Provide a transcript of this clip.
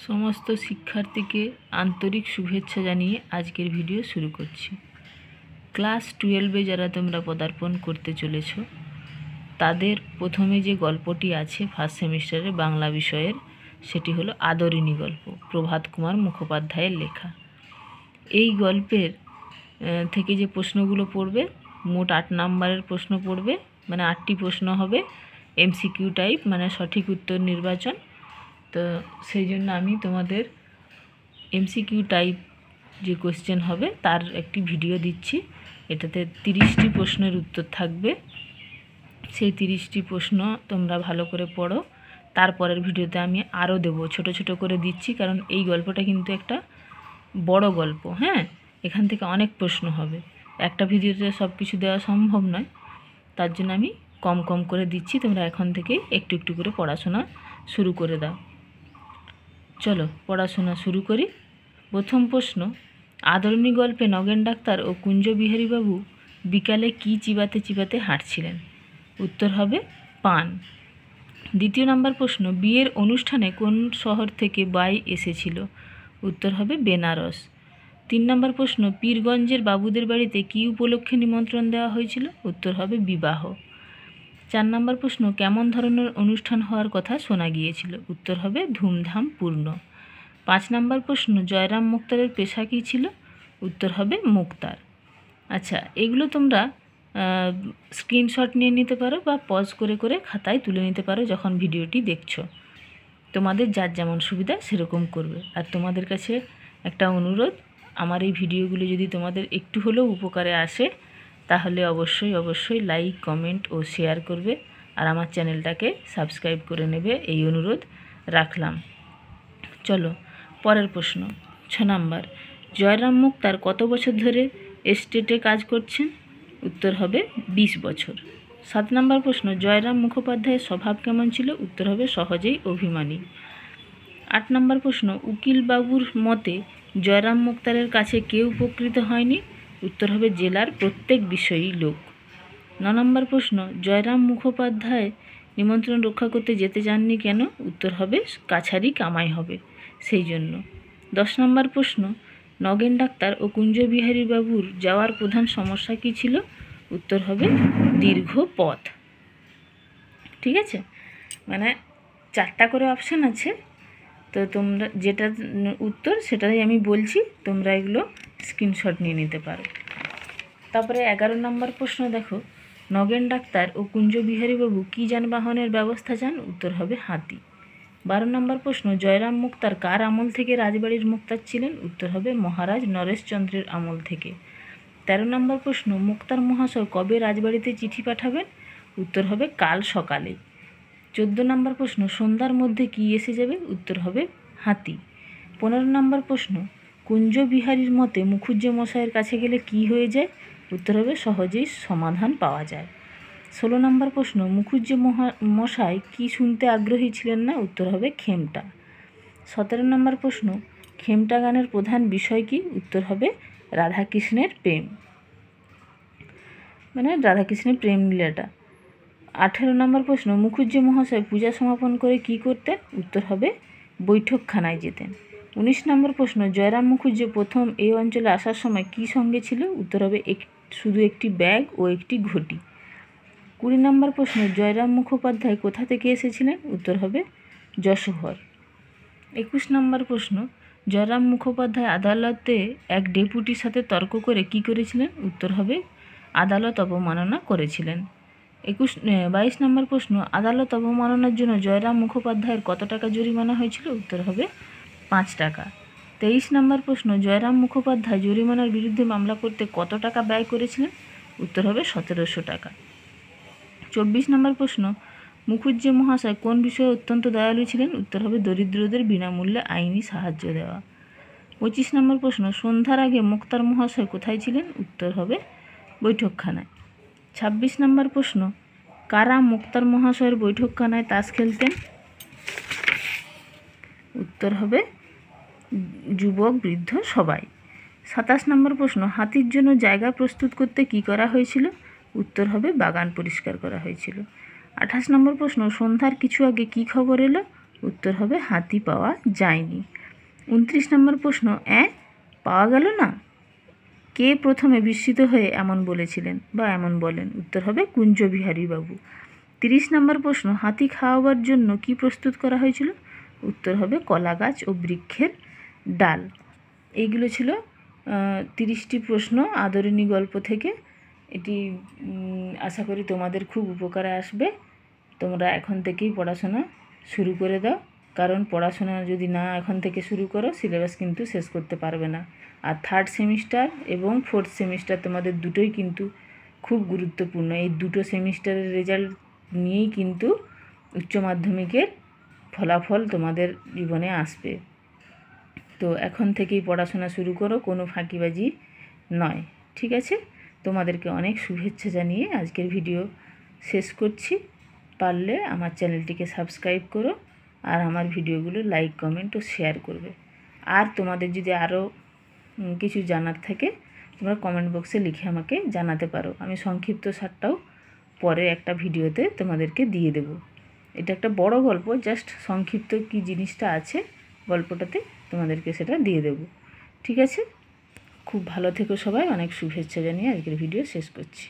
সমস্ত শিক্ষার্থীকে আন্তরিক শুভেচ্ছা জানিয়ে আজকের ভিডিও শুরু করছি। ক্লাস 12-এ যারা তোমরা পদার্পণ করতে চলেছ তাদের প্রথমে যে গল্পটি আছে ফার্স্ট সেমিস্টারে বাংলা বিষয়ের, সেটি হলো আদরিণী গল্প, প্রভাত কুমার মুখোপাধ্যায়ের লেখা। এই গল্পের থেকে যে প্রশ্নগুলো পড়বে, মোট 8 নম্বরের প্রশ্ন পড়বে, মানে 8টি প্রশ্ন হবে, এমসিকিউ টাইপ, মানে সঠিক উত্তর নির্বাচন। তো সেই জন্য আমি তোমাদের এমসিকিউ টাইপ যে কোশ্চেন হবে তার একটি ভিডিও দিচ্ছি। এটাতে 30টি প্রশ্নের উত্তর থাকবে। সেই 30টি প্রশ্ন তোমরা ভালো করে পড়ো। তারপরের ভিডিওতে আমি আরও দেবো, ছোট ছোট করে দিচ্ছি, কারণ এই গল্পটা কিন্তু একটা বড় গল্প। হ্যাঁ, এখান থেকে অনেক প্রশ্ন হবে, একটা ভিডিওতে সব কিছু দেওয়া সম্ভব নয়, তার জন্য আমি কম কম করে দিচ্ছি। তোমরা এখন থেকেই একটু একটু করে পড়াশোনা শুরু করে দাও। চলো পড়াশোনা শুরু করি। প্রথম প্রশ্ন, আদরিণী গল্পে নগেন ডাক্তার ও কুঞ্জবিহারীবাবু বিকালে কি চিবাতে চিবাতে হাঁটছিলেন? উত্তর হবে পান। দ্বিতীয় নম্বর প্রশ্ন, বিয়ের অনুষ্ঠানে কোন শহর থেকে বাই এসেছিল? উত্তর হবে বেনারস। 3 নম্বর প্রশ্ন, পীরগঞ্জের বাবুদের বাড়িতে কী উপলক্ষে নিমন্ত্রণ দেওয়া হয়েছিল? উত্তর হবে বিবাহ। 4 নম্বর প্রশ্ন, কেমন ধরনের অনুষ্ঠান হওয়ার কথা শোনা গিয়েছিল? উত্তর হবে ধুমধাম পূর্ণ। 5 নম্বর প্রশ্ন, জয়রাম মুক্তারের পেশা কী ছিল? উত্তর হবে মুক্তার। আচ্ছা, এগুলো তোমরা স্ক্রিনশট নিয়ে নিতে পারো বা পজ করে করে খাতায় তুলে নিতে পারো যখন ভিডিওটি দেখছো। তোমাদের যার যেমন সুবিধা সেরকম করবে। আর তোমাদের কাছে একটা অনুরোধ, আমার এই ভিডিওগুলো যদি তোমাদের একটু হলেও উপকারে আসে তাহলে অবশ্যই অবশ্যই লাইক, কমেন্ট ও শেয়ার করবে, আর আমার চ্যানেলটাকে সাবস্ক্রাইব করে নেবে, এই অনুরোধ রাখলাম। চলো পরের প্রশ্ন। 6 নম্বর, জয়রাম মুক্তার কত বছর ধরে এস্টেটে কাজ করছেন? উত্তর হবে 20 বছর। 7 নম্বর প্রশ্ন, জয়রাম মুখোপাধ্যায়ের স্বভাব কেমন ছিল? উত্তর হবে সহজেই অভিমানী। 8 নম্বর প্রশ্ন, উকিলবাবুর মতে জয়রাম মুক্তারের কাছে কে উপকৃত হয়নি? উত্তর হবে জেলার প্রত্যেক বিষয়ী লোক। 9 নম্বর প্রশ্ন, জয়রাম মুখোপাধ্যায় নিমন্ত্রণ রক্ষা করতে যেতে চাননি কেন? উত্তর হবে কাছারি কামাই হবে সেই জন্য। 10 নম্বর প্রশ্ন, নগেন ডাক্তার ও কুঞ্জবিহারী বাবুর যাওয়ার প্রধান সমস্যা কী ছিল? উত্তর হবে দীর্ঘ পথ। ঠিক আছে, মানে 4টা করে অপশান আছে, তো তোমরা যেটা উত্তর সেটাই আমি বলছি, তোমরা এগুলো স্ক্রিনশট নিয়ে নিতে পারো। তারপরে 11 নম্বর প্রশ্ন দেখো, নগেন ডাক্তার ও কুঞ্জবিহারীবাবু কী যানবাহনের ব্যবস্থা চান? উত্তর হবে হাতি। 12 নম্বর প্রশ্ন, জয়রাম মুক্তার কার আমল থেকে রাজবাড়ির মুক্তার ছিলেন? উত্তর হবে মহারাজ নরেশচন্দ্রের আমল থেকে। 13 নম্বর প্রশ্ন, মুক্তার মহাশয় কবে রাজবাড়িতে চিঠি পাঠাবেন? উত্তর হবে কাল সকালে। 14 নম্বর প্রশ্ন, সন্ধ্যার মধ্যে কি এসে যাবে? উত্তর হবে হাতি। 15 নম্বর প্রশ্ন, কুঞ্জবিহারীর মতে মুখুজ্জে মশাইয়ের কাছে গেলে কি হয়ে যায়? উত্তর হবে সহজেই সমাধান পাওয়া যায়। 16 নম্বর প্রশ্ন, মুখুজ্জে মশাই কি শুনতে আগ্রহী ছিলেন না? উত্তর হবে খেমটা। 17 নম্বর প্রশ্ন, খেমটা গানের প্রধান বিষয় কি? উত্তর হবে রাধাকৃষ্ণের প্রেম, মানে রাধাকৃষ্ণের প্রেম লীলাটা। 18 নম্বর প্রশ্ন, মুখুজ্জে মহাশয় পূজা সমাপন করে কি করতেন? উত্তর হবে বৈঠকখানায় যেতেন। 19 নম্বর প্রশ্ন, জয়রাম মুখুজ্জে প্রথম এই অঞ্চলে আসার সময় কি সঙ্গে ছিল? উত্তর হবে শুধু একটি ব্যাগ ও একটি ঘটি। 20 নম্বর প্রশ্ন, জয়রাম মুখোপাধ্যায় কোথা থেকে এসেছিলেন? উত্তর হবে যশোহর। 21 নম্বর প্রশ্ন, জয়রাম মুখোপাধ্যায় আদালতে এক ডেপুটির সাথে তর্ক করে কি করেছিলেন? উত্তর হবে আদালত অবমাননা করেছিলেন। 22 নম্বর প্রশ্ন, আদালত অবমাননার জন্য জয়রাম মুখোপাধ্যায়ের কত টাকা জরিমানা হয়েছিল? উত্তর হবে 5 টাকা। 23 নম্বর প্রশ্ন, জয়রাম মুখোপাধ্যায় জরিমানার বিরুদ্ধে মামলা করতে কত টাকা ব্যয় করেছিলেন? উত্তর হবে 1700 টাকা। 24 নম্বর প্রশ্ন, মুখুজ্জে মহাশয় কোন বিষয়ে অত্যন্ত দয়ালু ছিলেন? উত্তর হবে দরিদ্রদের বিনামূল্যে আইনি সাহায্য দেওয়া। 25 নম্বর প্রশ্ন, সন্ধ্যার আগে মুক্তার মহাশয় কোথায় ছিলেন? উত্তর হবে বৈঠকখানায়। 26 নম্বর প্রশ্ন, কারা মুক্তার মহাশয়ের বৈঠকখানায় তাস খেলতেন? উত্তর হবে যুবক বৃদ্ধ সবাই। 27 নম্বর প্রশ্ন, হাতির জন্য জায়গা প্রস্তুত করতে কি করা হয়েছিল? উত্তর হবে বাগান পরিষ্কার করা হয়েছিল। 28 নম্বর প্রশ্ন, সন্ধ্যার কিছু আগে কি খবর এলো? উত্তর হবে হাতি পাওয়া যায়নি। 29 নম্বর প্রশ্ন, পাওয়া গেল না? কে প্রথমে বিস্মিত হয়ে এমন বলেছিলেন বা এমন বলেন? উত্তর হবে কুঞ্জবিহারী বাবু। 30 নম্বর প্রশ্ন, হাতি খাওয়াবার জন্য কি প্রস্তুত করা হয়েছিল? উত্তর হবে কলা গাছ ও বৃক্ষের ডাল। এইগুলো ছিল 30টি প্রশ্ন আদরিণী গল্প থেকে। এটি আশা করি তোমাদের খুব উপকারে আসবে। তোমরা এখন থেকেই পড়াশোনা শুরু করে দাও, কারণ পড়াশোনা যদি না এখন থেকে শুরু করো সিলেবাস কিন্তু শেষ করতে পারবে না। আর 3rd সেমিস্টার এবং 4th সেমিস্টার তোমাদের দুটোই কিন্তু খুব গুরুত্বপূর্ণ। এই দুটো সেমিস্টারের রেজাল্ট নিয়েই কিন্তু উচ্চ মাধ্যমিকের ফলাফল তোমাদের জীবনে আসবে। তো এখন থেকেই পড়াশোনা শুরু করো, কোনো ফাঁকিবাজি নয়, ঠিক আছে? তোমাদেরকে অনেক শুভেচ্ছা জানিয়ে আজকের ভিডিও শেষ করছি। পারলে আমার চ্যানেলটিকে সাবস্ক্রাইব করো আর আমার ভিডিওগুলো লাইক, কমেন্ট ও শেয়ার করবে। আর তোমাদের যদি আরও কিছু জানার থাকে তোমরা কমেন্ট বক্সে লিখে আমাকে জানাতে পারো। আমি সংক্ষিপ্ত সারটাও পরে একটা ভিডিওতে তোমাদেরকে দিয়ে দেব। এটা একটা বড় গল্প, জাস্ট সংক্ষিপ্ত কি জিনিসটা আছে গল্পটাতে তোমাদেরকে সেটা দিয়ে দেব, ঠিক আছে? খুব ভালো থেকো সবাই। অনেক শুভেচ্ছা জানিয়ে আজকের ভিডিও শেষ করছি।